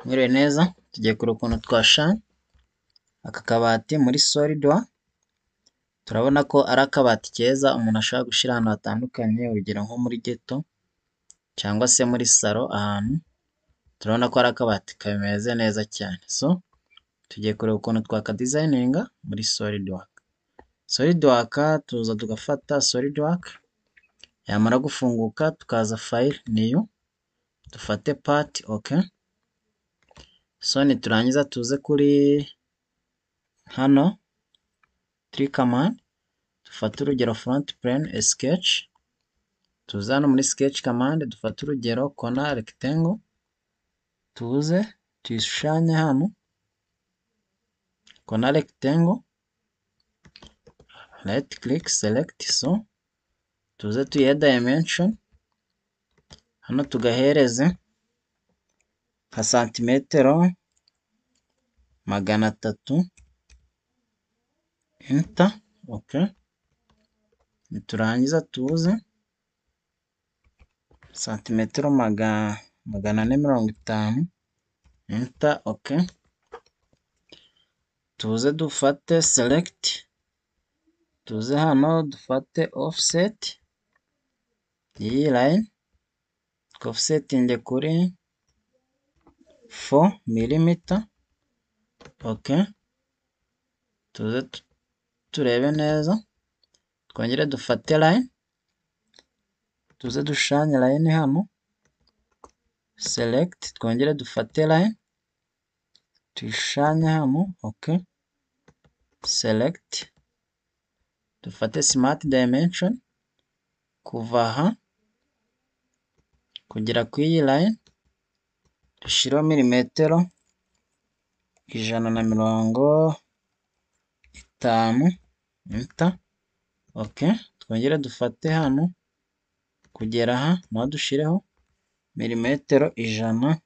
Mwiriwe neza, tugiye kureba ukuntu twashanya aka kabati muri Solidwork. Turabona ko ari akabati keza umuntu ashobora gushyira ahantu hatandukanye, urugero nko muri geto cyangwa se muri salo ahantu. Turabona ko ari akabati kameze neza cyane. Tugiye kureba ukuntu twakadizayininga muri Solidwork. Solidwork tuza tugafata Solidwork, yamara gufunguka tukaza file new, dufate part OK. Niturangiza tuze kuri hano turi command, dufate urugero front plane sketch, tuze hano muri sketch command dufate urugero corner rectangle, tuze tuyishushanye hano corner rectangle, right click select, tuze tuyihe dimension hano tugahereze nka santimetero 300, enter OK. Niturangiza tuze santimetero 450, enter OK. Tuze dufate select, tuze hano dufate offset y'iyi line, offsetinge kuri 4 mm OK. Tuze turebe neza, twongere dufate line, tuze dushushanye line hano, select, twongere dufate line tuyishushanye hano OK, select, dufate smart dimension kuva aha kugera ku iyi line, dushireho milimetero 150, enter OK. Twongere dufate hano kugera aha naho dushireho milimetero 150,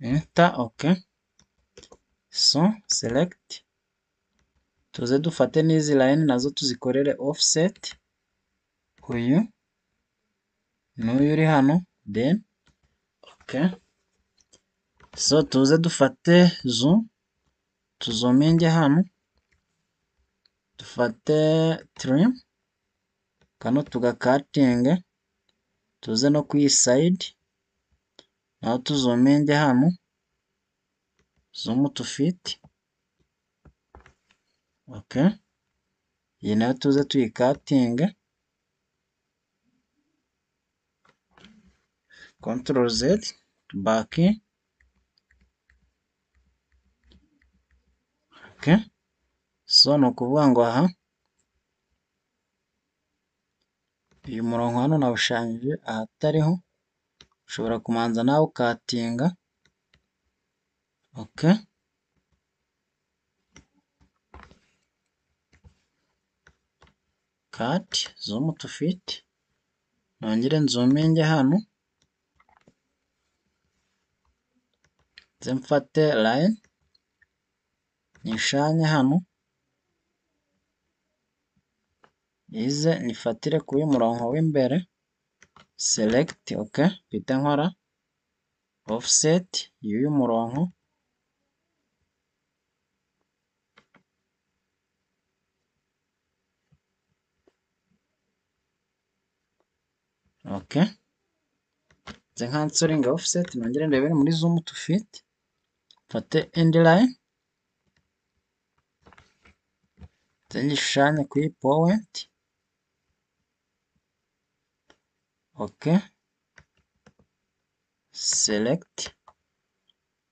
enter OK. Select, tuze dufate n'izi line nazo tuzikorere offset, uyu n'uyu uri hano then OK. Tuze dufate zoom, tuzuminge hano, dufate trim, kano tugakatinge, tuze no ku iyi side naho tuzuminge hano, zoom to fit OK. Iyi nayo tuze tuyikatinge, Ctrl Z back OK. Ni ukuvuga ngo aha uyu murongo hano nawushushanyije ahatariho, ushobora kumanza nawe ukatinga OK. Cut, zoom to fit, nongere nzuminge hano, nze mfate line nyishushanye hano, ize nyifatire kuri uyu murongo w'imbere, select OK, mpite nkora offset y'uyu murongo OK. Nze nkansoringa offset, nongere ndebere muri zoom to fit, mfate end line, nze nyishushanye kuri point OK. Select,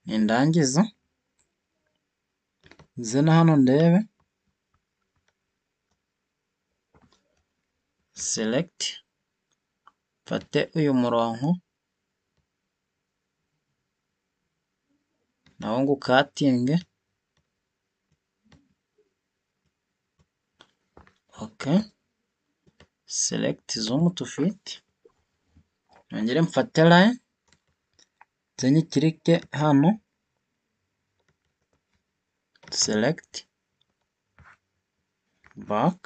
nindangiza nze na hano ndebe, select, mfate uyu murongo nawo ngukatinge OK. Select, zoom to fit, nongere mfate line, nze nyikirike hano, select, back,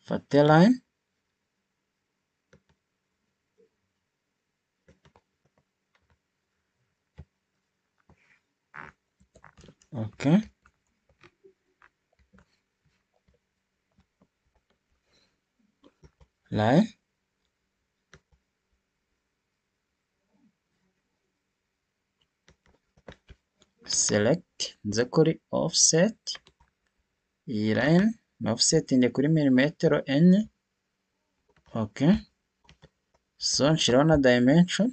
mfate line, okay, line, select, nze kuri offset, iyi line na offset ndi kuri milimetero enye, okay, so nshiraho na dimension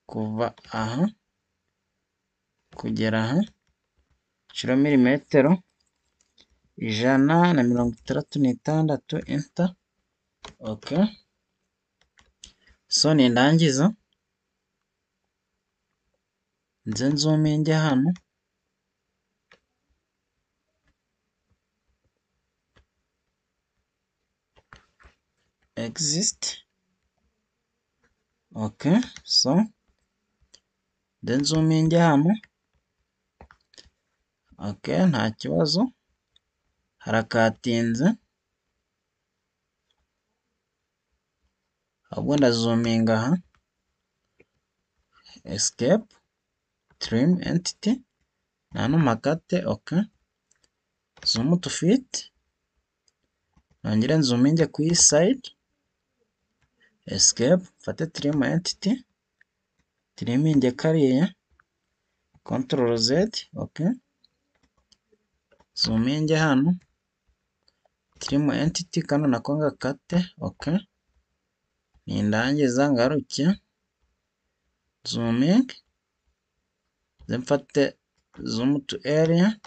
kuva aha kugera aha, nshiraho milimetero 166, enter, okay, so nindangiza nze nzuminge hano, exist, okay, so then nzuminge hano, okay, nta kibazo, harakatinze, ahubwo ndazuminga aha, escape, trim entity, hano mpakate, okay, zoom to fit, nongere nzuminge ku iyi side, escape, mfate trim entity, triminge kariya, control z, okay, zuminge hano, trim entity, kano nako ngakate, okay, nindangiza ngaruke, zooming, then mfate zoom to area,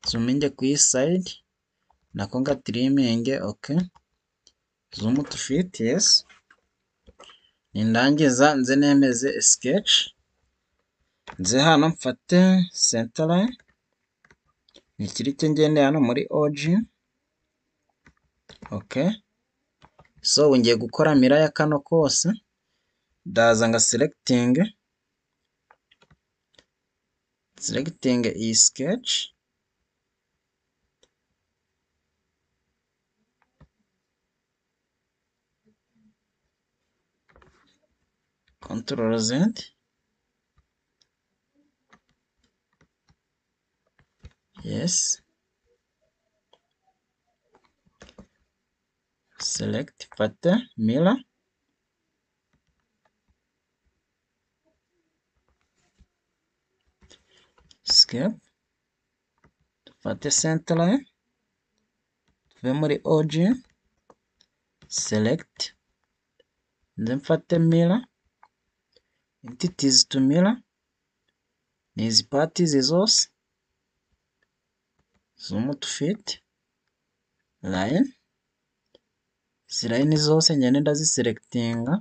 zoominge ku iyi side, nako ngatriminge, okay, zoom to fit, yes, nindangiza nze nemeze sketch, nze hano mfate center line, nikirike ngende hano muri origin, okay, so ubu ngiye gukora mira ya kano kose, ndaza nga selecting iyi sketch, control z, yes, select, fate mirror, escape, fate center line, tuve muri origin, select, then mfate mirror, entities to mirror, ni izi parties zose, zoom to fit, line, izi line zose ngende ndaziselectinga,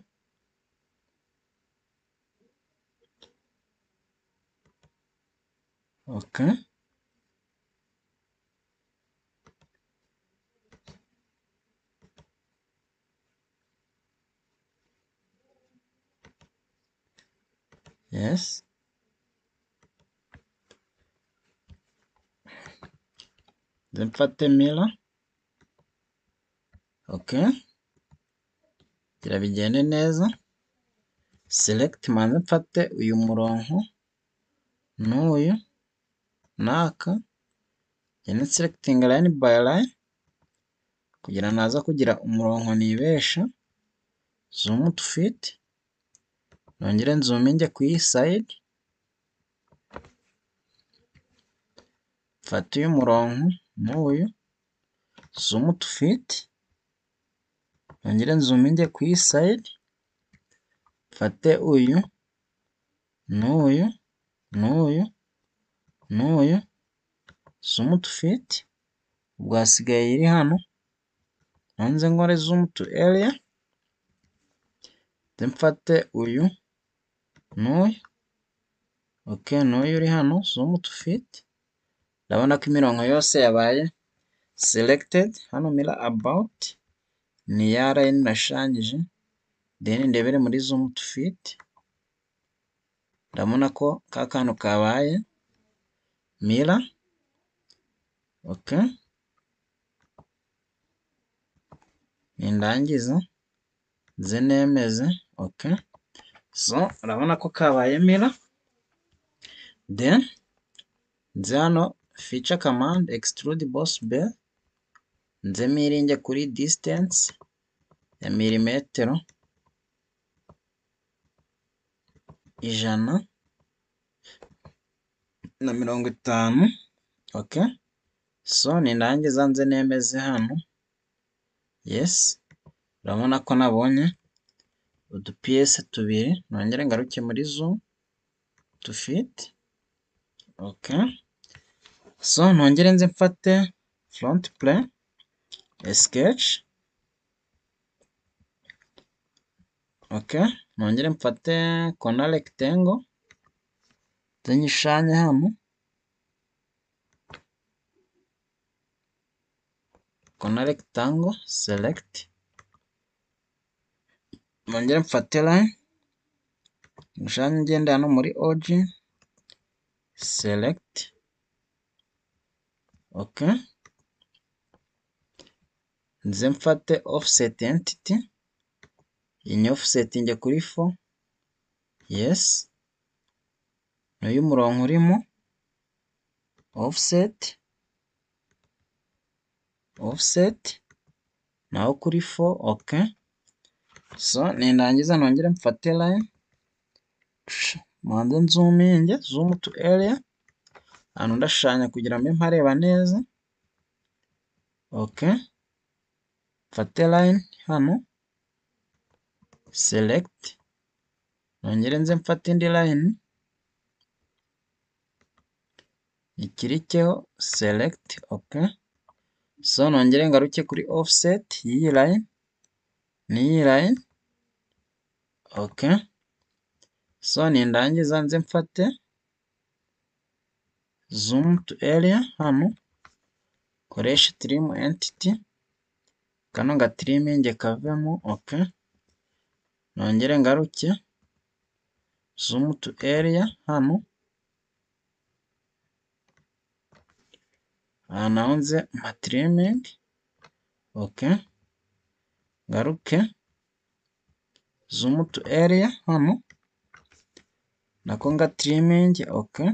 okay, yes, then mfate mirror, okay, kugira bigende neza, select, manze mfate uyu murongo n'uyu n'aka, ngende selecting line by line, kugira naza kugira umurongo nibesha, zoom to fit, nongere nzuminge ku iyi side, mfate uyu murongo n'uyu, zoom to fit, nongere nzuminge ku iyi side, mfate uyu n'uyu n'uyu n'uyu, zoom to fit, ubwo hasigaye iri hano, nonze nkore zoom to area, then mfate uyu n'uyu, okay, n'uyu uri hano, zoom to fit, ndabona ko imirongo yose yabaye selected, hano mirror about, ni ya line nashushanyije, then ndebere muri zoom to fit, ndabona ko ka kantu kabaye mirror, okay, nindangiza nze nemeze, okay, so urabona ko kabaye mirror, then nze hano feature command extrude boss bell, nze miringe kuri distance ya milimetero 150. Okay, so nindangiza nze nemeze hano. Yes, urabona ko nabonye udupiyese tubiri, nongere ngaruke muri zoom to fit. Okay, so nongere nze mfate front plane sketch. Okay, nongere mfate corner rectangle nze nyishanye hano, corner rectangle select, nongere mfate line nyishanye ngende hano muri origin select. Okay, nze mfate offset entity, iyi offset njye kuri 4. Yes, n'uyu murongo urimo offset nawo kuri 4. Okay, so nindangiza nongere mfate line manze nzuminge, zoom to area, hano ndashanya kugira mbe mpareba neza. Okay, mfate line hano select, nongere nze mfate indi line ikirikeho select. Okay, so nongere ngaruke kuri offset y'iyi line n'iyi line. Okay, so nindangiza nze mfate zoom to area hano, koresha trim entity, kano ga triminge kavemo. Okay, nongere ngaruke zoom to area hano, aha naho nze mpa trimming. Okay, ngaruke zoom to area hano, nako nga trimming. Okay,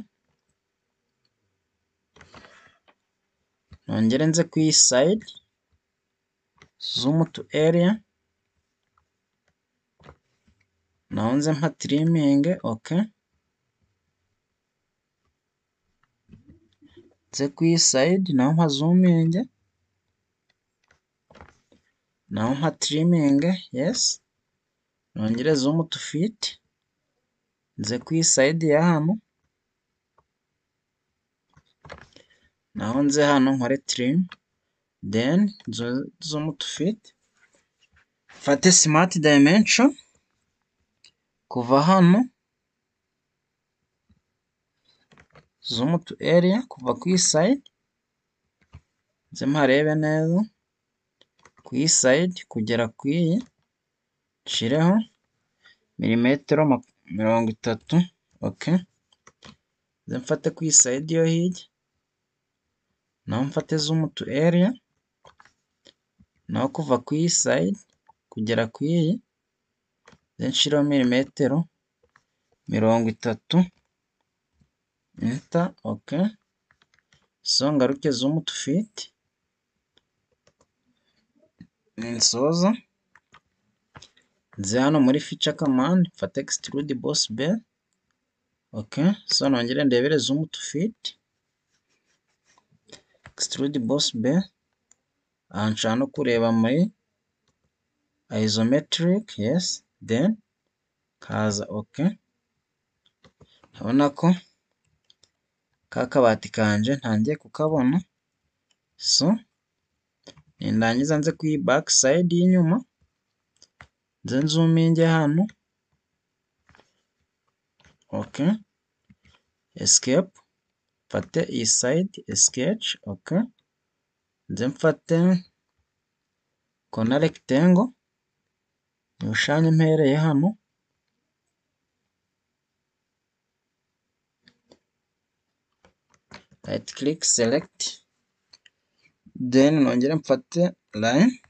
nongere nze ku iyi side zoom to area, naho nze mpa trimming. Okay, nze ku iyi side naho mpa zooming, naho mpa trimming. Yes, nongere zoom to fit, nze ku iyi side ya hano, naho nze hano nkore trim, then zoom to fit, mfate smart dimension kuva hano, zoom to area kuva ku iyi side, nze mparebe neza ku iyi side kugera ku iyi, nshireho milimetero 30. Okay, nze mfate ku iyi side yo hirya, naho mfate zoom to area, naho kuva ku iyi side kugera ku iyi, nze nshireho milimetero 30. Enter. Okay, so ngaruke zoom to fit, ninsoza nze hano muri feature command mfate extrude boss bell. Okay, so nongere ndebere zoom to fit, extrude boss bell, aha nshaka no kureba muri isometric. Yes, then kaza. Okay, urabona ko ka kabati kanje ntangiye kukabona. So nindangiza nze ku iyi back side y'inyuma, nze nzuminge hano. Okay, escape, mfate iyi side sketch. Okay, nze mfate corner rectangle nyushushanye mpereye hano, right click select, then nongere mfate line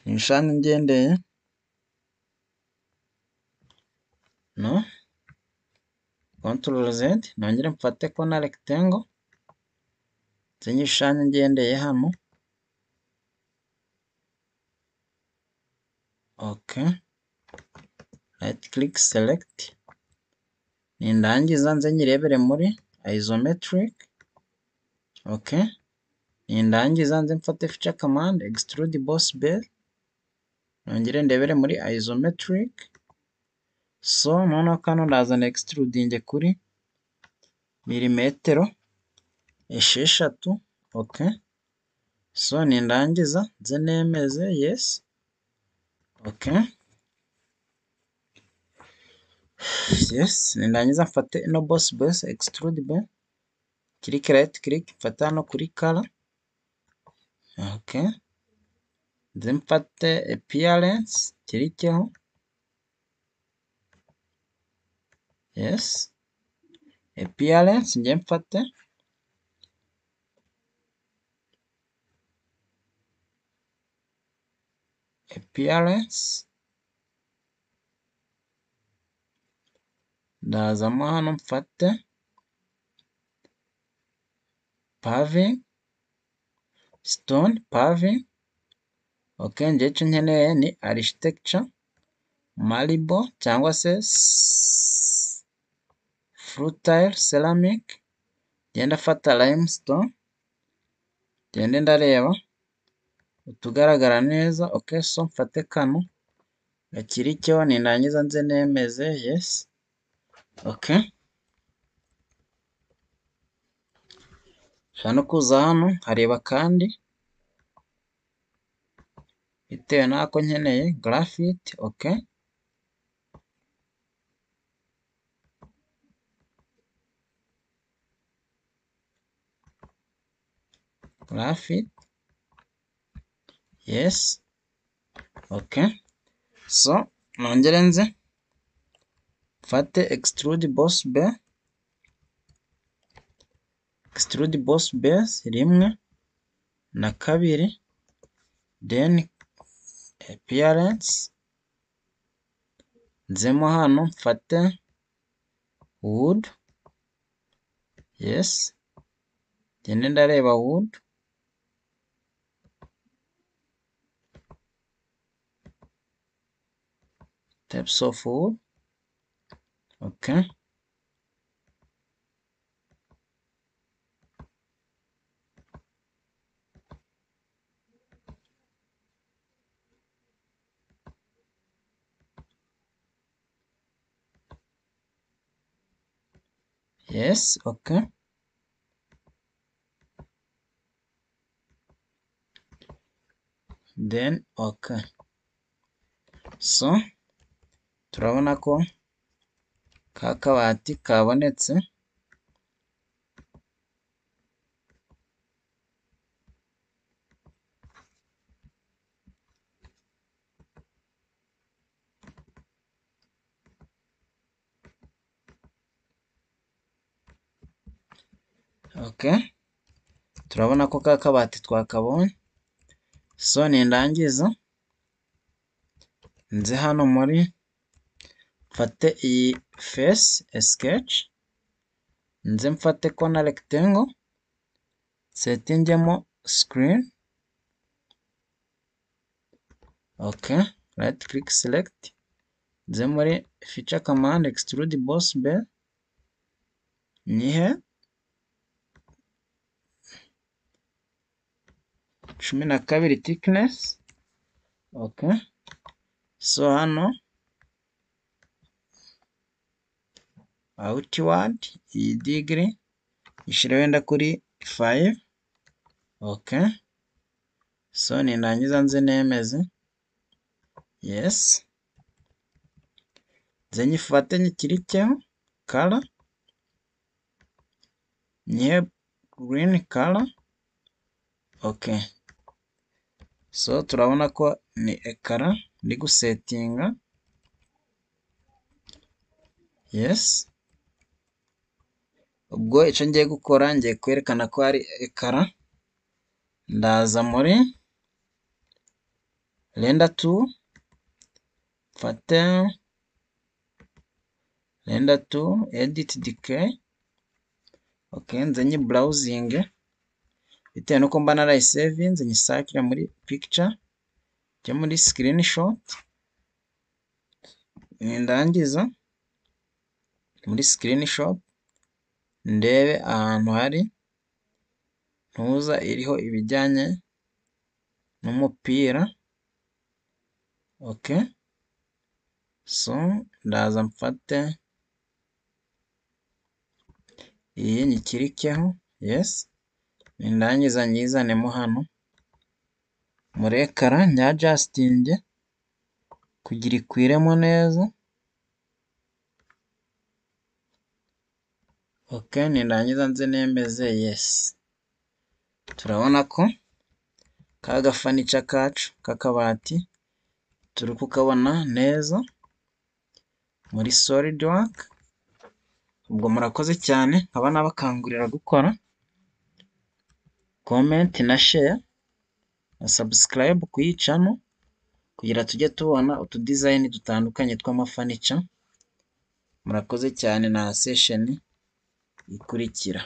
nyushushanye ngendeye no, Ctrl Z, nongere mfate corner rectangle, nze nyishushanye ngendeye hano. Okay, right click select, nindangiza nze nyirebere muri isometric. Okay, nindangiza nze mfate feature command extrude boss base, nongere ndebere muri isometric. So noneho kano ndazana extruding kuri milimetero 6. Okay, so nindangiza nze nemeze yes. Okay, yes, nindangiza mfate ino boss base extrude base, click right click, mfate hano kuri color. Okay, nze mfate appearance kirikeho. Yes, appearance nge mfate appearance, ndazamo hano mfate paving, stone paving. Okay, nge icyo nkeneye ni architecture, marble cyangwa se fruitile ceramic. Genda fata limestone, gende ndareba utugaragara neza. Okay, so mfate kano gakirikeho, nindangiza nze nemeze yes. Okay, nshaka no kuza hano nkareba kandi bitewe n'ako nkeneye graphite. Okay, graphite yes. Okay, so nongere nze mfate extrude boss base, extrude boss base 1 na 2, then appearance, nzemo hano mfate wood. Yes, gende ndareba wood. Types of wood. Okay, yes. Okay, then okay, so turabona ko ka kabati kabonetse. Okay, turabona ko ka kabati twakabonye. So nindangiza nze hano muri mfate iyi face sketch, nze mfate corner rectangle, settingemo screen. Okay, right click select, nze muri feature command extrude boss base, nyihe 12 thickness. Okay, so hano outward iyi degree ishire wenda kuri 5. Okay, so nindangiza nze nemeze yes. Nze nyifate nyikirikeho color, nyihe green color. Okay, so turabona ko ni ekara ndi gusetinga. Yes, ubwo icyo ngiye gukora ngiye kwerekana ko ari ekara. Ndaza muri render tool, mfate render tool, edit decay. Okay, nze nyi browsing bitewe nuko mba narayisevinze nyisakira muri picture, njye muri screenshot, nindangiza muri screenshot ndebe ahantu hari ntuza iriho ibijyanye n'umupira. Okay, so ndaza mfate iyi nyikirikeho, yes, nindangiza nyizanemo hano muri ekara nyajasitinge kugira ikwiremo neza. Okay, nindangiza nze nemeze yes. Turabona ko ka gafanica kacu k'akabati turi kukabona neza muri SolidWork. Ubwo murakoze cyane, nkaba nabakangurira gukora comment na share na subscribe ku iyi channel kugira tujye tubona utudesign dutandukanye tw'amafanica. Murakoze cyane, na session ikurikira.